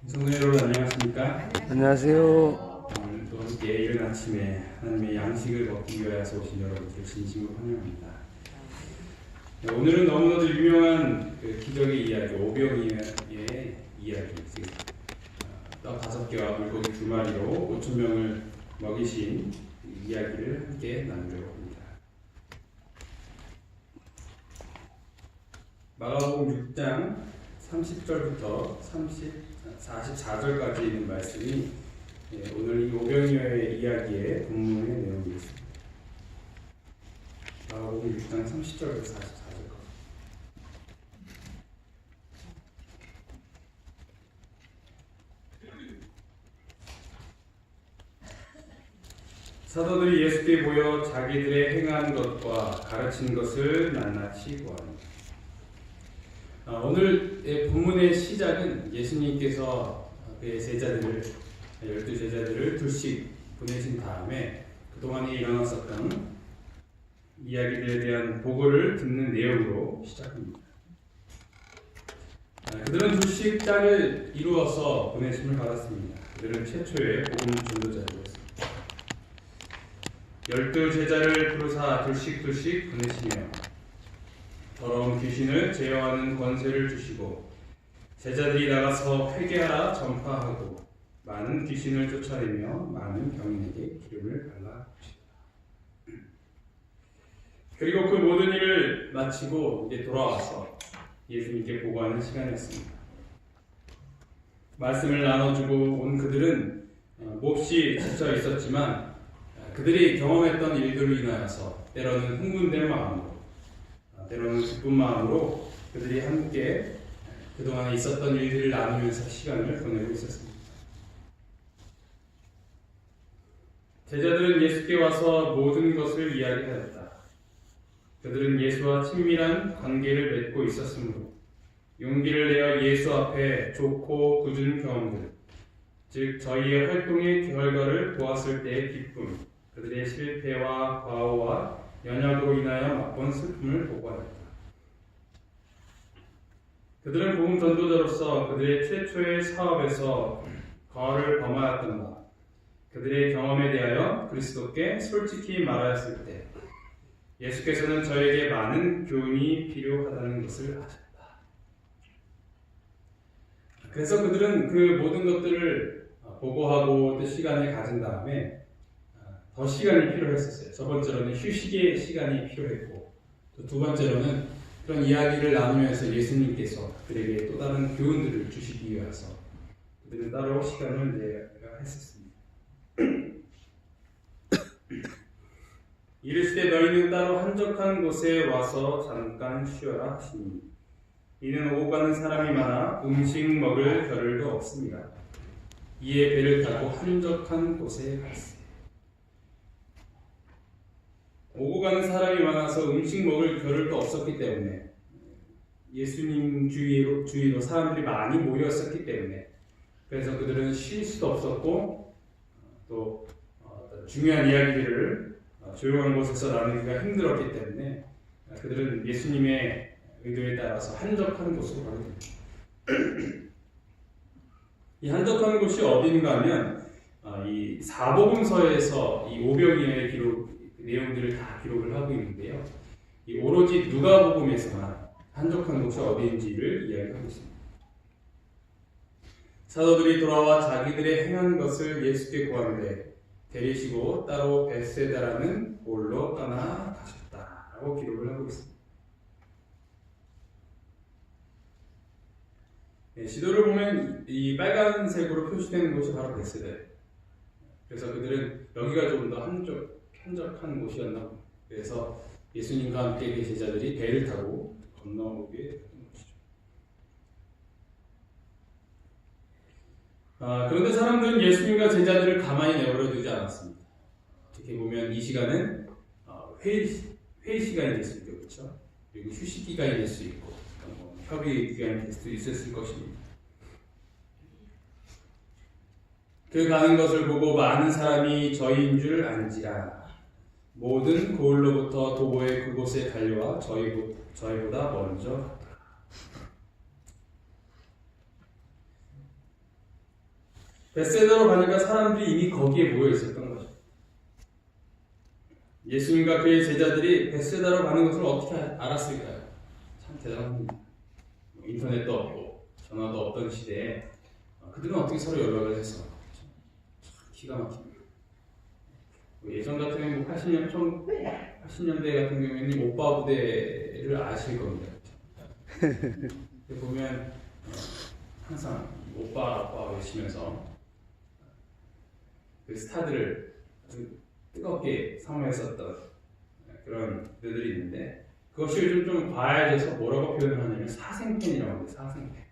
성도 여러분 안녕하십니까? 안녕하세요. 오늘도 함께 이른 아침에 하나님의 양식을 먹기 위하여서 오신 여러분들 진심으로 환영합니다. 오늘은 너무나도 유명한 기적의 이야기, 오병이어의 이야기, 떡 5개와 물고기 2마리로 5,000명을 먹이신 이야기를 함께 나누려고 합니다. 마가복음 6장 30절부터 44절까지 있는 말씀이 오늘 이 오병이어의 이야기의 본문의 내용이겠습니다. 마가복음 6장 30절부터 44절까지. 사도들이 예수께 모여 자기들의 행한 것과 가르친 것을 낱낱이 구합니다. 오늘 본문의 시작은 예수님께서 그의 제자들을 12제자들을 둘씩 보내신 다음에 그동안에 일어났었던 이야기들에 대한 보고를 듣는 내용으로 시작합니다. 그들은 둘씩 짝을 이루어서 보내심을 받았습니다. 그들은 최초의 복음 전도자들이었습니다. 12제자를 부르사 둘씩 보내시며 더러운 귀신을 제어하는 권세를 주시고 제자들이 나가서 회개하라 전파하고 많은 귀신을 쫓아내며 많은 병인에게 기름을 발라 주시다. 그리고 그 모든 일을 마치고 이제 돌아와서 예수님께 보고하는 시간이었습니다. 말씀을 나눠주고 온 그들은 몹시 지쳐 있었지만 그들이 경험했던 일들로 인하여서 때로는 흥분된 마음으로 때로는 기쁜 마음으로 그들이 함께 그동안에 있었던 일들을 나누면서 시간을 보내고 있었습니다. 제자들은 예수께 와서 모든 것을 이야기하였다. 그들은 예수와 친밀한 관계를 맺고 있었으므로 용기를 내어 예수 앞에 좋고 굳은 경험들, 즉 저희의 활동의 결과를 보았을 때의 기쁨, 그들의 실패와 과오와 연약으로 인하여 맛본 슬픔을 보고하였다. 그들은 복음 전도자로서 그들의 최초의 사업에서 거를 범하였던 바, 그들의 경험에 대하여 그리스도께 솔직히 말하였을 때 예수께서는 저에게 많은 교훈이 필요하다는 것을 아셨다. 그래서 그들은 그 모든 것들을 보고하고 또 시간을 가진 다음에 더 시간이 필요했었어요. 첫 번째로는 휴식의 시간이 필요했고 또 두 번째로는 그런 이야기를 나누면서 예수님께서 그들에게 또 다른 교훈들을 주시기 위해서 그들은 따로 시간을 내야 했었습니다. 이르시되 너희는 따로 한적한 곳에 와서 잠깐 쉬어라 하시니 이는 오고 가는 사람이 많아 음식 먹을 겨를도 없습니다. 이에 배를 타고 한적한 곳에 갔으니 오고 가는 사람이 많아서 음식 먹을 겨를도 없었기 때문에 예수님 주위로 사람들이 많이 모였었기 때문에 그래서 그들은 쉴 수도 없었고 또 중요한 이야기들을 조용한 곳에서 나누기가 힘들었기 때문에 그들은 예수님의 의도에 따라서 한적한 곳으로 가게 됩니다. 이 한적한 곳이 어딘가 하면 이 사복음서에서 이 오병이어의 내용들을 다 기록을 하고 있는데요. 이 오로지 누가복음에서만 한적한 곳이 어디인지를 이야기하고 있습니다. 사도들이 돌아와 자기들의 행한 것을 예수께 구하는데 데리시고 따로 벳세다라는 곳으로 떠나 가셨다라고 기록을 하고 있습니다. 지도를 보면 이 빨간색으로 표시되는 곳이 바로 벳세다예요. 그래서 그들은 여기가 좀 더 한적한 곳이었나 봅니다. 그래서 예수님과 함께 계신 제자들이 배를 타고 건너오게 됐던 것이죠. 그런데 사람들은 예수님과 제자들을 가만히 내버려 두지 않았습니다. 어떻게 보면 이 시간은 회의 시간이 될 수 있고, 그렇죠? 그리고 휴식 기간이 될 수 있고, 협의 기간이 될 수도 있었을 것입니다. 그 가는 것을 보고 많은 사람이 저희인 줄 안지라. 모든 고을로부터 도보의 그곳에 달려와 저희보다 먼저 갔다. 벳세다로 가니까 사람들이 이미 거기에 모여 있었던 거죠. 예수님과 그의 제자들이 벳세다로 가는 것을 어떻게 알았을까요? 참 대단합니다. 인터넷도 없고 전화도 없던 시대에 그들은 어떻게 서로 연락을 해서 기가 막힙니다. 예전 같은 경우는 80년대 같은 경우에는 오빠 부대를 아실 겁니다. 보면 항상 오빠 외치면서 그 스타들을 아주 뜨겁게 사모했었던 그런 무대들이 있는데, 그것이 요즘 좀 과해져서 뭐라고 표현을 하냐면 사생팬이라고 합니다. 사생팬.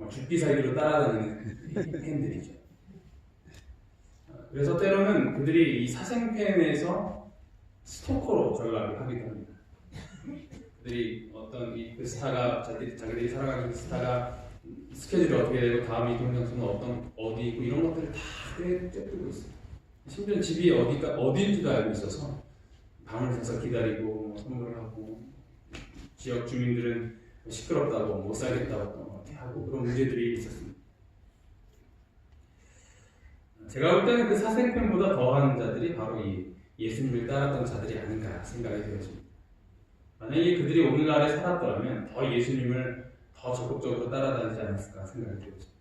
죽기 살기로 따라다니는 팬들이죠. 그래서 때로는 그들이 이 사생팬에서 스토커로 전락을 하기도 합니다. 그들이 어떤 그 스타가 자기들이 살아가는 그 스타가 스케줄이 어떻게 되고 다음 이동 장소는 어디 있고 이런 것들을 다 꿰뚫고 있어요. 심지어 집이 어디인지도 알고 있어서 밤을 새서 기다리고 선물을 하고, 지역 주민들은 시끄럽다고 못 살겠다고 하고 그런 문제들이 있었습니다. 제가 볼 때는 그 사생팬보다 더한 자들이 바로 이 예수님을 따랐던 자들이 아닌가 생각이 되어집니다. 만약에 그들이 오늘날에 살았더라면 더 예수님을 더 적극적으로 따라다니지 않았을까 생각이 되어집니다.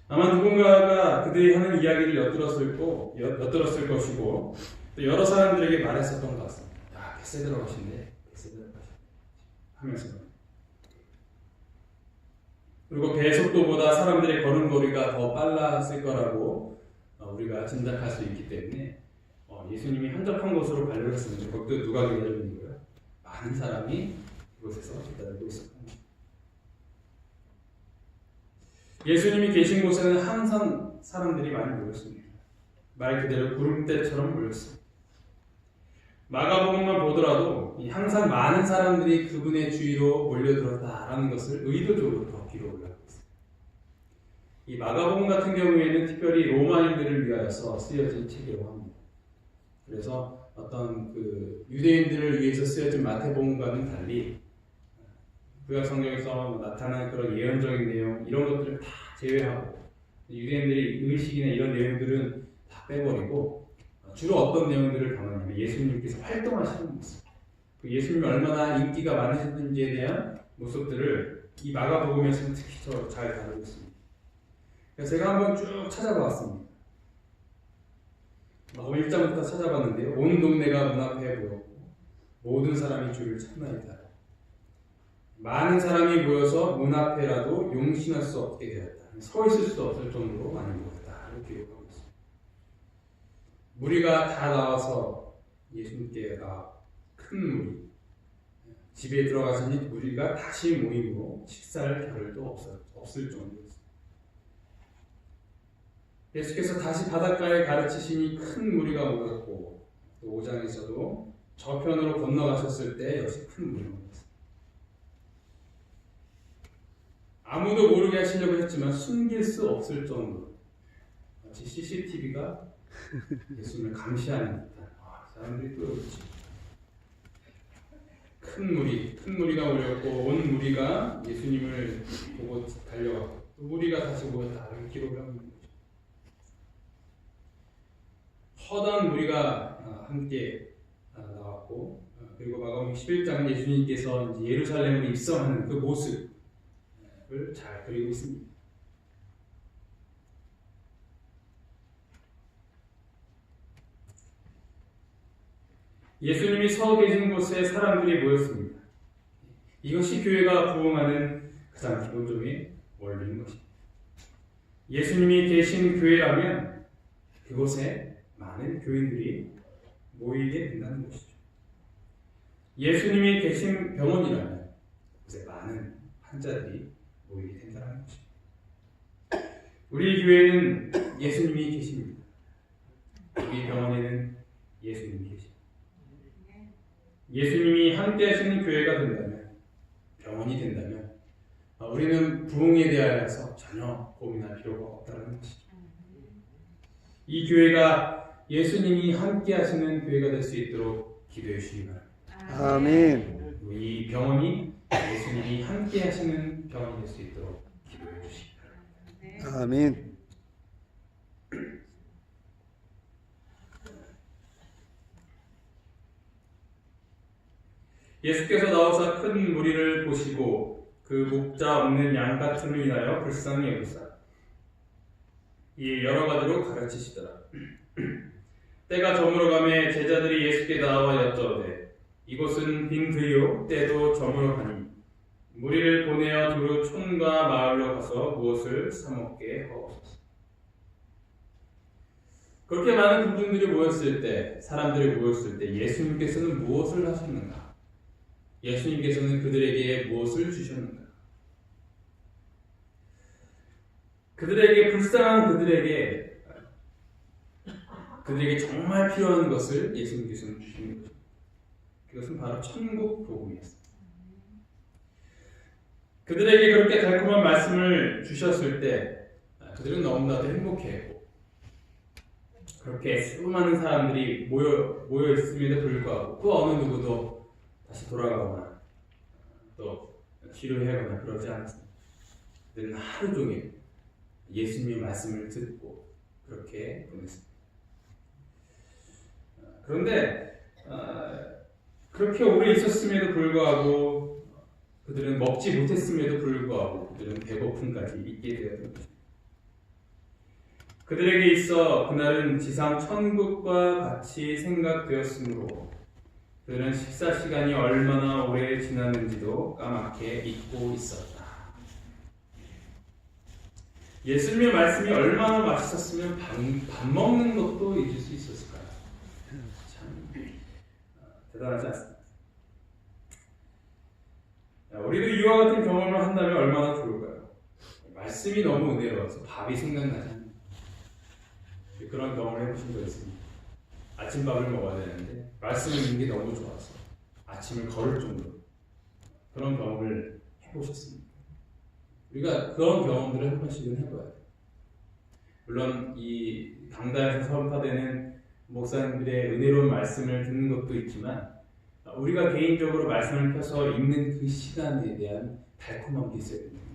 아마 누군가가 그들이 하는 이야기를 엿들었을 것이고 또 여러 사람들에게 말했었던 것 같습니다. 야, 벳세다로 가신대. 하면서. 그리고 배 속도보다 사람들의 걸음걸이가 더 빨랐을 거라고 우리가 짐작할 수 있기 때문에 예수님이 한적한 곳으로 가려고 했었는데 거기도 누가 기다리고 있는 거예요? 많은 사람이 그곳에서 기다리고 있었던 거예요. 예수님이 계신 곳에는 항상 사람들이 많이 모였습니다. 말 그대로 구름대처럼 모였습니다. 마가복음만 보더라도 항상 많은 사람들이 그분의 주위로 몰려들었다라는 것을 의도적으로 더 기록을 하고 있습니다. 이 마가복음 같은 경우에는 특별히 로마인들을 위하여서 쓰여진 책이라고 합니다. 그래서 어떤 그 유대인들을 위해서 쓰여진 마태복음과는 달리 구약 성경에서 나타나는 그런 예언적인 내용 이런 것들을 다 제외하고 유대인들의 의식이나 이런 내용들은 다 빼버리고 주로 어떤 내용들을 담았냐면 예수님께서 활동하시는 모습, 그 예수님이 얼마나 인기가 많으셨는지에 대한 모습들을 이 마가복음에서는 특히 잘 다루고 있습니다. 그래서 제가 한번 쭉 찾아봤습니다. 마가복음 1장부터 찾아봤는데요. 온 동네가 문 앞에 모였고 모든 사람이 주를 찾나이다. 많은 사람이 모여서 문 앞에라도 용신할 수 없게 되었다. 서 있을 수 없을 정도로 많이 모였다. 이렇게 기록하고 있습니다. 무리가 다 나와서 예수님께 큰 무리, 집에 들어가서니 무리가 다시 모이고 식사할 겨를도 없을 정도였습니다. 예수께서 다시 바닷가에 가르치시니 큰 무리가 모였고 또 5장에서도 저편으로 건너가셨을 때 역시 큰 무리가 모였습니다. 아무도 모르게 하시려고 했지만 숨길 수 없을 정도로 마치 CCTV가 예수님을 감시하는 듯한 사람들이 또 그렇지. 큰 무리가 모였고 온 무리가 예수님을 보고 달려갔고 또 무리가 다시 모였다 이렇게 기록을 하고 있는 거죠. 허다한 무리가 함께 나왔고 그리고 마가복음 11장은 예수님께서 이제 예루살렘으로 입성하는 그 모습을 잘 그리고 있습니다. 예수님이 서 계신 곳에 사람들이 모였습니다. 이것이 교회가 부흥하는 가장 기본적인 원리인 것입니다. 예수님이 계신 교회라면 그곳에 많은 교인들이 모이게 된다는 것이죠. 예수님이 계신 병원이라면 그곳에 많은 환자들이 모이게 된다는 것입니다. 우리 교회는 예수님이 계십니다. 우리 병원에는 예수님이 계십니다. 예수님이 함께 하시는 교회가 된다면, 병원이 된다면 우리는 부흥에 대하여서 전혀 고민할 필요가 없다는 것이죠. 이 교회가 예수님이 함께 하시는 교회가 될 수 있도록 기도해 주시기 바랍니다. 아멘. 이 병원이 예수님이 예수님이 함께 하시는 병이 될 수 있도록 기도해 주시기 바랍니다. 아멘. 예수께서 나오사 큰 무리를 보시고 그 목자 없는 양 같음을 인하여 불쌍히 여기사 이 여러 가지로 가르치시더라. 때가 저물어가매 제자들이 예수께 나와 여쭤오되 이곳은 빈들이요 때도 저물어가니 무리를 보내어 두루 촌과 마을로 가서 무엇을 사먹게 하옵소서. 그렇게 많은 군중들이 모였을 때, 사람들이 모였을 때 예수님께서는 무엇을 하셨는가? 예수님께서는 그들에게 무엇을 주셨는가? 그들에게 불쌍한 그들에게 정말 필요한 것을 예수님께서는 주신 것입니다. 그것은 바로 천국 복음이었습니다. 그들에게 그렇게 달콤한 말씀을 주셨을 때 그들은 너무나도 행복해했고 그렇게 수많은 사람들이 모여 있음에도 불구하고 그 어느 누구도 다시 돌아가거나 또 지루해하거나 그러지 않았습니다. 그들은 하루 종일 예수님의 말씀을 듣고 그렇게 보냈습니다. 그런데 그렇게 오래 있었음에도 불구하고 그들은 먹지 못했음에도 불구하고 그들은 배고픔까지 있게 되었던 것입니다. 그들에게 있어 그날은 지상 천국과 같이 생각되었으므로 그들은 식사 시간이 얼마나 오래 지났는지도 까맣게 잊고 있었다. 예수님의 말씀이 얼마나 맛있었으면 밥 먹는 것도 잊을 수 있었을까요? 참 대단하지 않습니까? 우리도 이와 같은 경험을 한다면 얼마나 좋을까요? 말씀이 너무 은혜로워서 밥이 생각나지 않는 그런 경험을 해보신 적 있습니다. 아침밥을 먹어야 되는데 말씀을 읽는 게 너무 좋아서 아침을 걸을 정도로 그런 경험을 해보셨습니까? 우리가 그런 경험들을 한 번씩은 해봐야 돼요. 물론 이 강단에서 선포되는 목사님들의 은혜로운 말씀을 듣는 것도 있지만 우리가 개인적으로 말씀을 펴서 읽는 그 시간에 대한 달콤한 게 있어야 됩니다.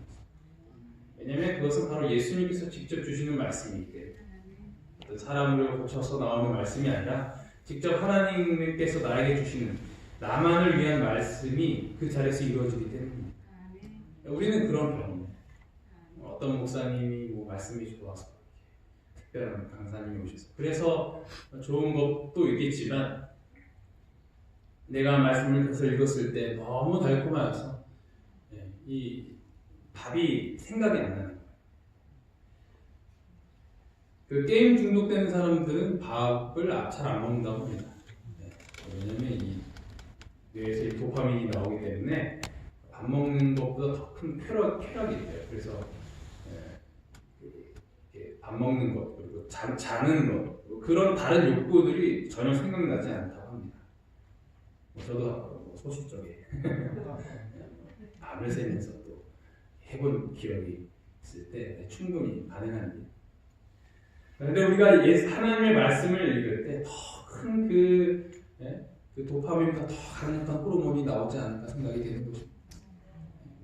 왜냐하면 그것은 바로 예수님께서 직접 주시는 말씀이기 때문에 어떤 사람으로 고쳐서 나오는 말씀이 아니라 직접 하나님께서 나에게 주시는 나만을 위한 말씀이 그 자리에서 이루어지기 때문입니다. 우리는 그런 경험이에요. 어떤 목사님이 말씀이 좋아서 특별한 강사님이 오셔서 그래서 좋은 것도 있겠지만 내가 말씀을 계속 읽었을 때 너무 달콤하여서 이 밥이 생각이 안 나는 거예요. 그 게임 중독되는 사람들은 밥을 잘 안 먹는다고 합니다. 왜냐면 이 뇌에서 이 도파민이 나오기 때문에 밥 먹는 것보다 더 큰 쾌락이 있대요. 그래서 밥 먹는 것 그리고 자는 것 그런 다른 욕구들이 전혀 생각나지 않다고 합니다. 저도 소시적에 밤을 새면서 또 해본 기억이 있을 때 충분히 가능한 일. 그런데 우리가 하나님의 말씀을 읽을 때 더 큰 그 도파민보다 더 강력한 호르몬이 나오지 않을까 생각이 되는 것입니다.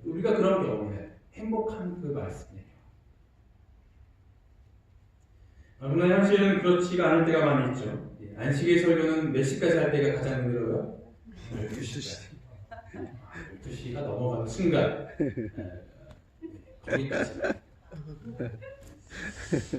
우리가 그런 경험을 해요. 행복한 그 말씀이에요. 그러나 현실은 그렇지가 않을 때가 많이 있죠. 안식일 설교는 몇 시까지 할 때가 가장 힘들어요? 12시까지. 12시가 넘어가는 순간 거기까지.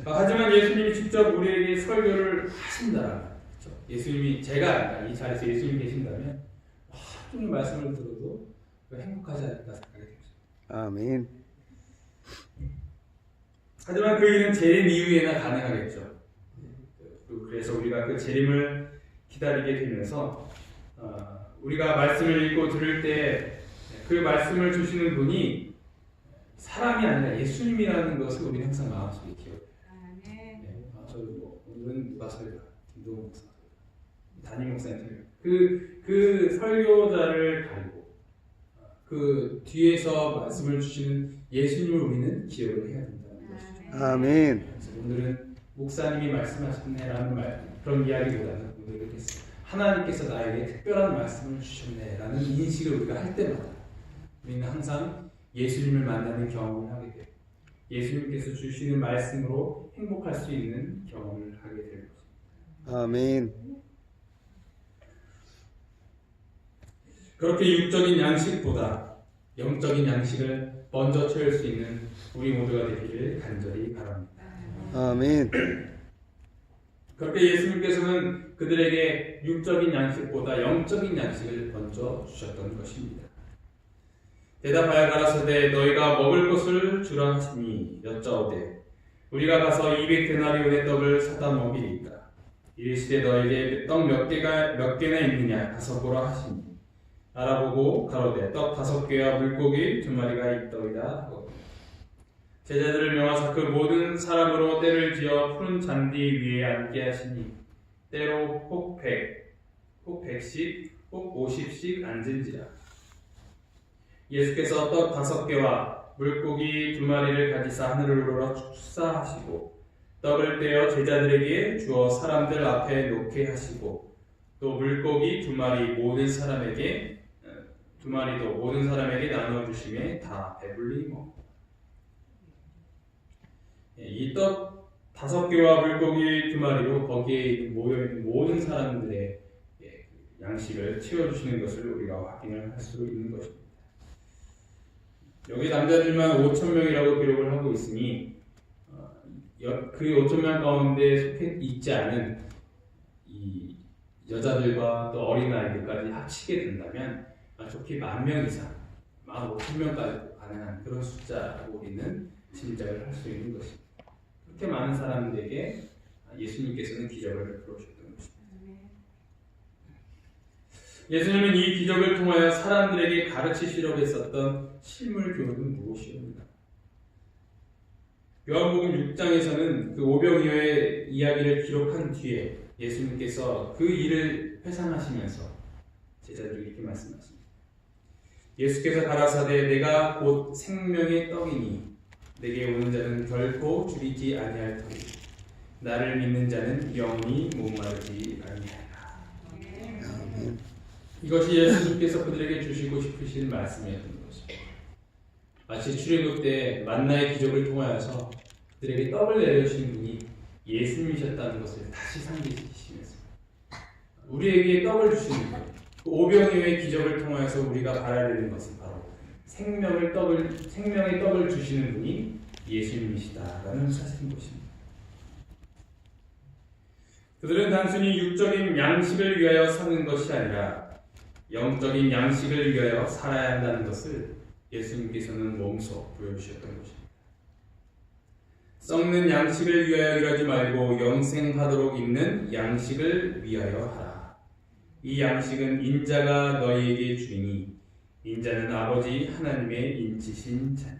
하지만 예수님이 직접 우리에게 설교를 하신다. 그렇죠? 예수님이 제가 이 자리에서 예수님이 계신다면 하루 종일 말씀을 들어도 행복하지 않을까 생각이 됩니다. 아멘. 하지만 그 일은 재림 이후에나 가능하겠죠. 그래서 우리가 그 재림을 기다리게 되면서 우리가 말씀을 읽고 들을 때 그 말씀을 주시는 분이 사람이 아니라 예수님이라는 것을 우리는 항상 마음속에 기억해요. 저도 오늘은 누가 설교, 김동훈 목사, 담임 목사님 설교. 그 설교자를 가리고 그 뒤에서 말씀을 주시는 예수님을 우리는 기억을 해야 된다는 것이죠. 아멘. 그래서 오늘은 목사님이 말씀하셨네라는 그런 이야기보다는 오늘 이렇게 하나님께서 나에게 특별한 말씀을 주셨네라는 인식을 우리가 할 때마다 우리는 항상 예수님을 만나는 경험을 하게 돼요. 예수님께서 주시는 말씀으로 행복할 수 있는 경험을 하게 될 것입니다. 아멘. 그렇게 육적인 양식보다 영적인 양식을 먼저 채울 수 있는 우리 모두가 되기를 간절히 바랍니다. 아멘. 그렇게 예수님께서는 그들에게 육적인 양식보다 영적인 양식을 먼저 주셨던 것입니다. 대답하여 가라사대 너희가 먹을 것을 주라 하시니 여짜오되 우리가 가서 200데나리온의 떡을 사다 먹이리까. 이르시되 너에게 떡 몇 개나 있느냐 가서 보라 하시니 알아보고 가로되 떡 5개와 물고기 2마리가 있더이다 하고 제자들을 명하사 그 모든 사람으로 떼를 지어 푸른 잔디 위에 앉게 하시니 때로 혹 100, 혹 100씩, 혹 50씩 앉은지라. 예수께서 떡 5개와 물고기 2마리를 가지사 하늘을 우러러 축사하시고 떡을 떼어 제자들에게 주어 사람들 앞에 놓게 하시고 또 물고기 2마리 모든 사람에게 2마리도 모든 사람에게 나눠 주심에 다 배불리 먹고 이 떡 5개와 물고기 2마리로 거기에 모여있는 모든 사람들의 양식을 채워주시는 것을 우리가 확인을 할 수 있는 것입니다. 여기 남자들만 5,000명이라고 기록을 하고 있으니 그 5,000명 가운데 속해 있지 않은 이 여자들과 또 어린아이들까지 합치게 된다면 좋게 10,000명 이상, 15,000명까지 가능한 그런 숫자라고 우리는 짐작을 할 수 있는 것입니다. 그렇게 많은 사람들에게 예수님께서는 기적을 베풀어 주셨던 것입니다. 예수님은 이 기적을 통하여 사람들에게 가르치시려고 했었던 실물 교훈은 무엇이옵니까? 요한복음 6장에서는 그 오병이어의 이야기를 기록한 뒤에 예수님께서 그 일을 회상하시면서 제자들에게 이렇게 말씀하십니다. 예수께서 가라사대 내가 곧 생명의 떡이니 내게 오는 자는 결코 줄이지 아니할 터니 나를 믿는 자는 영원히 목마르지 아니하리라. 이것이 예수님께서 그들에게 주시고 싶으신 말씀이었던 것입니다. 마치 출애굽 때 만나의 기적을 통하여서 그들에게 떡을 내려주신 분이 예수님이셨다는 것을 다시 상기시키시면서 우리에게 떡을 주시는 것, 그 오병이어의 기적을 통하여서 우리가 바라야 되는 것은 바로 생명의 떡을 주시는 분이 예수님이시다라는 사실인 것입니다. 그들은 단순히 육적인 양식을 위하여 사는 것이 아니라 영적인 양식을 위하여 살아야 한다는 것을 예수님께서는 몸소 보여주셨던 것입니다. 썩는 양식을 위하여 일하지 말고 영생하도록 있는 양식을 위하여 하라. 이 양식은 인자가 너희에게 주이니 인자는 아버지 하나님의 인치신 자니라.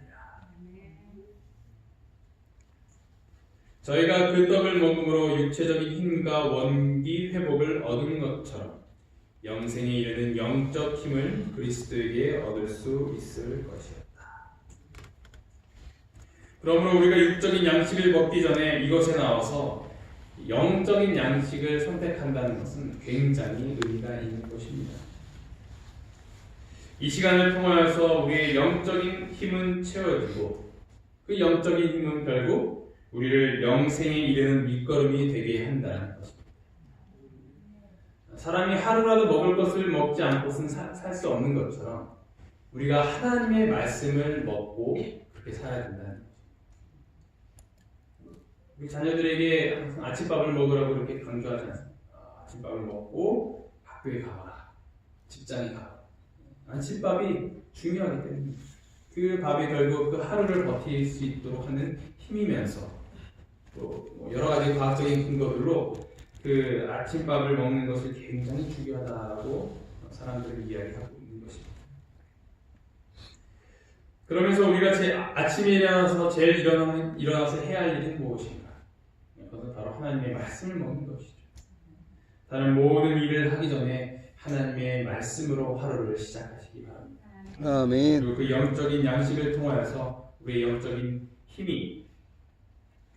저희가 그 떡을 먹음으로 육체적인 힘과 원기 회복을 얻은 것처럼 영생에 이르는 영적 힘을 그리스도에게 얻을 수 있을 것이었다. 그러므로 우리가 육적인 양식을 먹기 전에 이것에 나와서 영적인 양식을 선택한다는 것은 굉장히 의미가 있는 것입니다. 이 시간을 통하여서 우리의 영적인 힘은 채워지고 그 영적인 힘은 결국 우리를 영생에 이르는 밑거름이 되게 한다는 것입니다. 사람이 하루라도 먹을 것을 먹지 않고는 살 수 없는 것처럼 우리가 하나님의 말씀을 먹고 그렇게 살아야 된다는 것입니다. 우리 자녀들에게 항상 아침밥을 먹으라고 이렇게 강조하지 않습니다. 아침밥을 먹고 학교에 가봐라, 직장에 가봐라. 아침밥이 중요하기 때문에 그 밥이 결국 그 하루를 버틸 수 있도록 하는 힘이면서 또 여러 가지 과학적인 근거들로 그 아침밥을 먹는 것을 굉장히 중요하다고 사람들이 이야기하고 있는 것입니다. 그러면서 우리가 아침에 일어나서 제일 일어나서 해야 할 일은 무엇인가? 그것은 바로 하나님의 말씀을 먹는 것이죠. 다른 모든 일을 하기 전에 하나님의 말씀으로 하루를 시작하시기 바랍니다. 아멘. 그리고 그 영적인 양식을 통하여서 우리의 영적인 힘이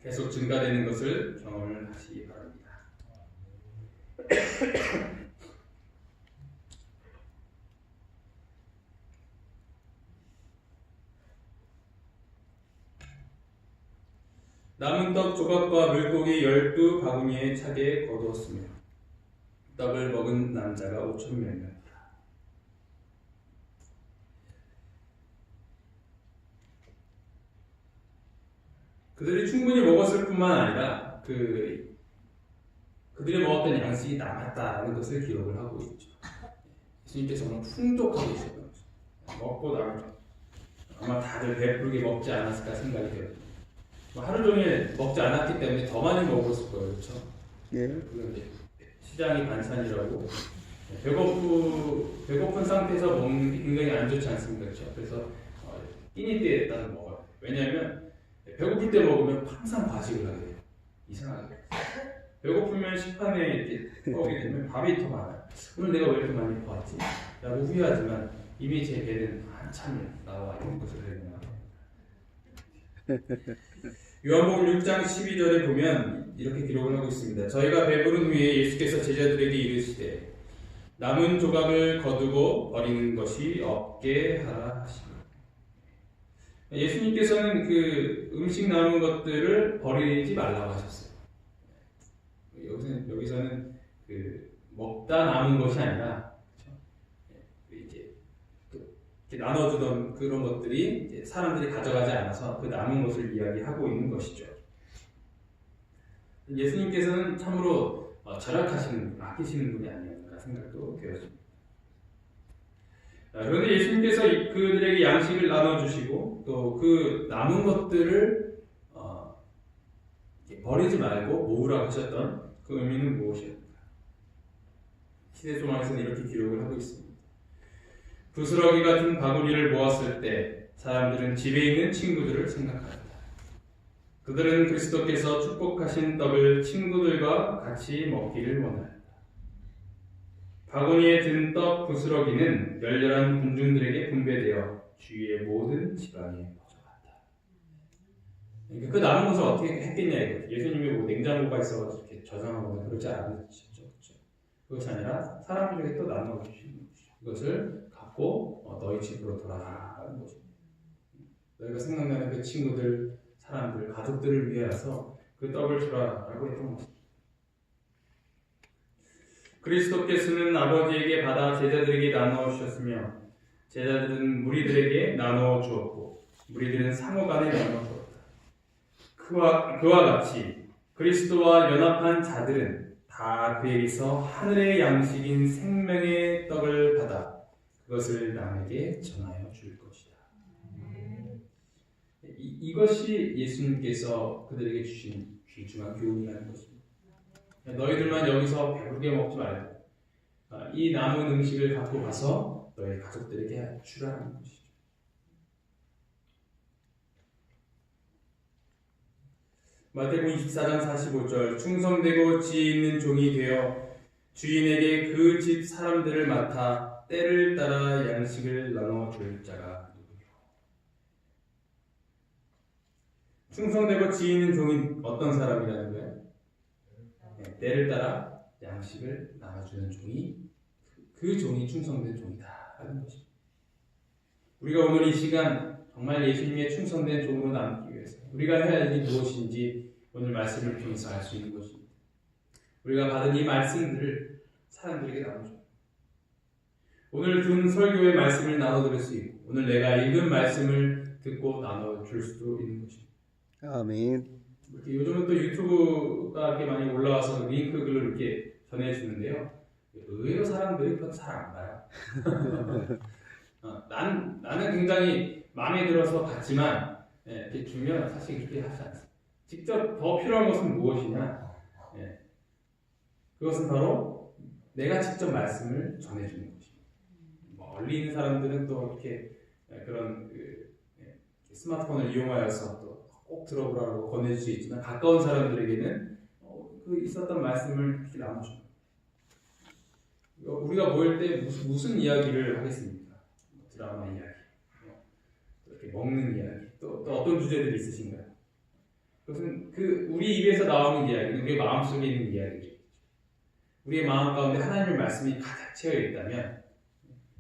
계속 증가되는 것을 경험을 하시기 바랍니다. 남은 떡 조각과 물고기 12바구니에 차게 거두었으며 떡을 먹은 남자가 5,000명이었다. 그들이 충분히 먹었을 뿐만 아니라 그들이 먹었던 양식이 남았다는 것을 기록을 하고 있죠. 예수님께서 정말 풍족하게 있었던 거죠. 먹고 나면 아마 다들 배부르게 먹지 않았을까 생각이 돼요. 하루 종일 먹지 않았기 때문에 더 많이 먹었을 거예요, 그렇죠? 예. 그건 이제 시장이 반찬이라고 배고픈 상태에서 먹는 게 굉장히 안 좋지 않습니까, 그렇죠? 그래서 끼니 때에 따라 먹어요. 왜냐하면 배고플 때 먹으면 항상 과식을 하게 돼요. 이상하게. 배고프면 식판에 이렇게 떠오게 되면 밥이 더 많아요. 오늘 내가 왜 이렇게 많이 먹었지? 라고 후회하지만 이미 제 배는 한참 나와 있는 것을 발견합니다. 요한복음 6장 12절에 보면 이렇게 기록을 하고 있습니다. 저희가 배부른 후에 예수께서 제자들에게 이르시되 남은 조각을 거두고 버리는 것이 없게 하라 하시니. 예수님께서는 그 음식 남은 것들을 버리지 말라고 하셨어요. 여기서는 그 먹다 남은 것이 아니라, 그렇죠? 이제 이렇게 나눠주던 그런 것들이 이제 사람들이 가져가지 않아서 그 남은 것을 이야기하고 있는 것이죠. 예수님께서는 참으로 절약하시는, 아끼시는 분이 아니었나 생각도 되었습니다. 그런데 예수님께서 그들에게 양식을 나눠주시고 또 그 남은 것들을 버리지 말고 모으라고 하셨던 그 의미는 무엇이었는가? 시대조망에서는 이렇게 기록을 하고 있습니다. 부스러기 같은 바구니를 모았을 때 사람들은 집에 있는 친구들을 생각한다. 그들은 그리스도께서 축복하신 떡을 친구들과 같이 먹기를 원한다. 바구니에 든 떡 부스러기는 열렬한 군중들에게 분배되어 주위의 모든 지방에 퍼져갔다. 그러니까 그 남은 것을 어떻게 했겠냐 이거죠. 예수님이 뭐 냉장고가 있어가지고 이렇게 저장하거나 그러지 않으셨죠. 그렇죠? 그것이 아니라 사람들에게 또 나눠주시는 것이죠. 이것을 갖고 너희 집으로 돌아가는 것입니다. 너희가 생각나는 그 친구들, 사람들, 가족들을 위해서 그 떡을 주라라고 했던 것입니다. 그리스도께서는 아버지에게 받아 제자들에게 나누어 주셨으며 제자들은 무리들에게 나누어 주었고 무리들은 상호간에 나누어 주었다. 그와 같이 그리스도와 연합한 자들은 다 그에게서 하늘의 양식인 생명의 떡을 받아 그것을 남에게 전하여 줄 것이다. 이것이 예수님께서 그들에게 주신 귀중한 교훈이라는 것입니다. 너희들만 여기서 배부르게 먹지 말고 이 남은 음식을 갖고 가서 너희 가족들에게 주라는 것이죠. 마태복음 24장 45절 충성되고 지혜 있는 종이 되어 주인에게 그 집 사람들을 맡아 때를 따라 양식을 나눠줄 자가 누구냐. 충성되고 지혜 있는 종이 어떤 사람이라는 거예요? 때를 따라 양식을 나눠주는 종이 그 종이 충성된 종이다 하는 것입니다. 우리가 오늘 이 시간 정말 예수님의 충성된 종으로 남기 위해서 우리가 해야 할 일이 무엇인지 오늘 말씀을 통해서 알 수 있는 것입니다. 우리가 받은 이 말씀들을 사람들에게 나눠줘. 오늘 든 설교의 말씀을 나눠드릴 수 있고 오늘 내가 읽은 말씀을 듣고 나눠줄 수도 있는 것입니다. 아멘. 요즘은 또 유튜브가 이렇게 많이 올라와서 링크 글을 이렇게 전해주는데요. 의외로 사람들이 그건 잘 안 봐요. 나는 굉장히 마음에 들어서 봤지만 이렇게 주면 사실 그렇게 하지 않습니다. 직접 더 필요한 것은 무엇이냐? 그것은 바로 내가 직접 말씀을 전해주는 것입니다. 멀리 있는 사람들은 또 이렇게 그런 스마트폰을 이용하여서 또 꼭 들어보라고 권해줄 수 있지만 가까운 사람들에게는 그 있었던 말씀을 이렇게 나눠줍니다. 우리가 모일 때 무슨 이야기를 하겠습니까? 드라마 이야기, 이렇게 먹는 이야기, 또 어떤 주제들이 있으신가요? 그것은 우리 입에서 나오는 이야기는 우리의 마음속에 있는 이야기죠. 우리의 마음 가운데 하나님의 말씀이 가득 채워 있다면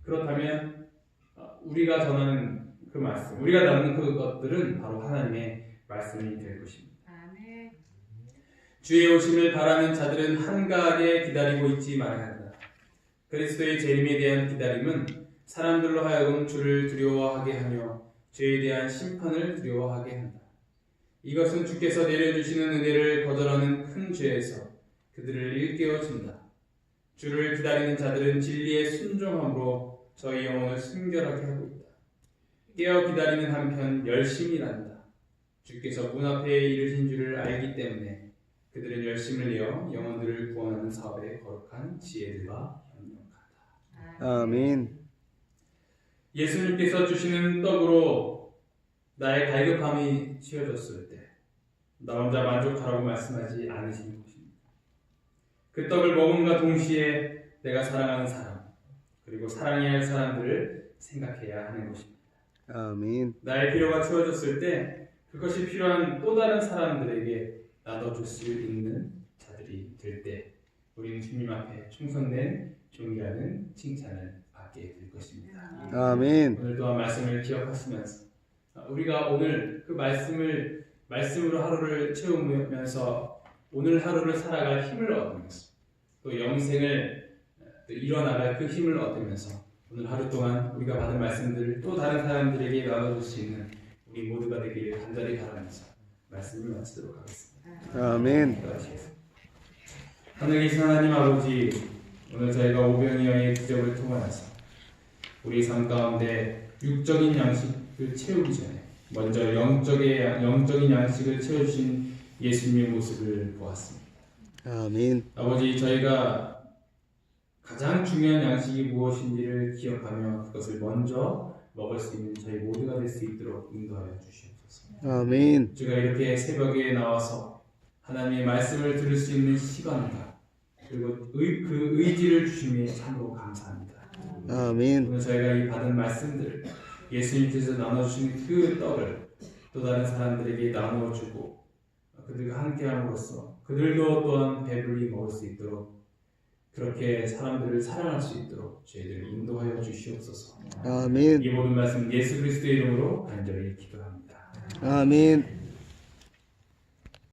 그렇다면 우리가 전하는 그 말씀, 우리가 나누는 그것들은 바로 하나님의 말씀이 될 것입니다. 아멘. 주의 오심을 바라는 자들은 한가하게 기다리고 있지 말아야 한다. 그리스도의 재림에 대한 기다림은 사람들로 하여금 주를 두려워하게 하며 죄에 대한 심판을 두려워하게 한다. 이것은 주께서 내려주시는 은혜를 거절하는 큰 죄에서 그들을 일깨워준다. 주를 기다리는 자들은 진리의 순종함으로 저희 영혼을 순결하게 하고 있다. 깨어 기다리는 한편 열심히 일한다. 주께서 문 앞에 이르신 줄을 알기 때문에 그들은 열심을 내어 영혼들을 구원하는 사업에 거룩한 지혜들과 협력한다. 아멘. 예수님께서 주시는 떡으로 나의 갈급함이 채워졌을 때 나 혼자 만족하라고 말씀하지 않으시는 것입니다. 그 떡을 먹음과 동시에 내가 사랑하는 사람 그리고 사랑해야 할 사람들을 생각해야 하는 것입니다. 아멘. 나의 필요가 채워졌을 때 그것이 필요한 또 다른 사람들에게 나눠줄 수 있는 자들이 될 때 우리는 주님 앞에 충성된 종이라는 칭찬을 받게 될 것입니다. 아멘. 오늘 또한 말씀을 기억하시면서 우리가 오늘 그 말씀으로 하루를 채우면서 오늘 하루를 살아갈 힘을 얻으면서 또 영생을 또 이뤄나갈 그 힘을 얻으면서 오늘 하루 동안 우리가 받은 말씀들을 또 다른 사람들에게 나눠줄 수 있는 우리 모두가 되기를 간절히 바라면서 말씀을 마치도록 하겠습니다. 아멘. 기도하시겠습니다. 하늘 계신 하나님 아버지, 오늘 저희가 오병이어의 기적을 통하여서 우리 삶 가운데 육적인 양식을 채우기 전에 먼저 영적인 양식을 채워주신 예수님의 모습을 보았습니다. 아멘. 아버지, 저희가 가장 중요한 양식이 무엇인지를 기억하며 그것을 먼저 먹을 수 있는 저희 모두가 될 수 있도록 인도하여 주시옵소서. 아멘. 주가 이렇게 새벽에 나와서 하나님의 말씀을 들을 수 있는 시간과 그리고 그 의지를 주심에 참으로 감사합니다. 아멘. 오늘 저희가 이 받은 말씀들을 예수님께서 나눠주신 그 떡을 또 다른 사람들에게 나누어주고 그들과 함께함으로써 그들도 또한 배불리 먹을 수 있도록 그렇게 사람들을 사랑할 수 있도록 저희들을 인도하여 주시옵소서. 아멘. 이 모든 말씀 예수 그리스도의 이름으로 간절히 기도합니다. 아멘.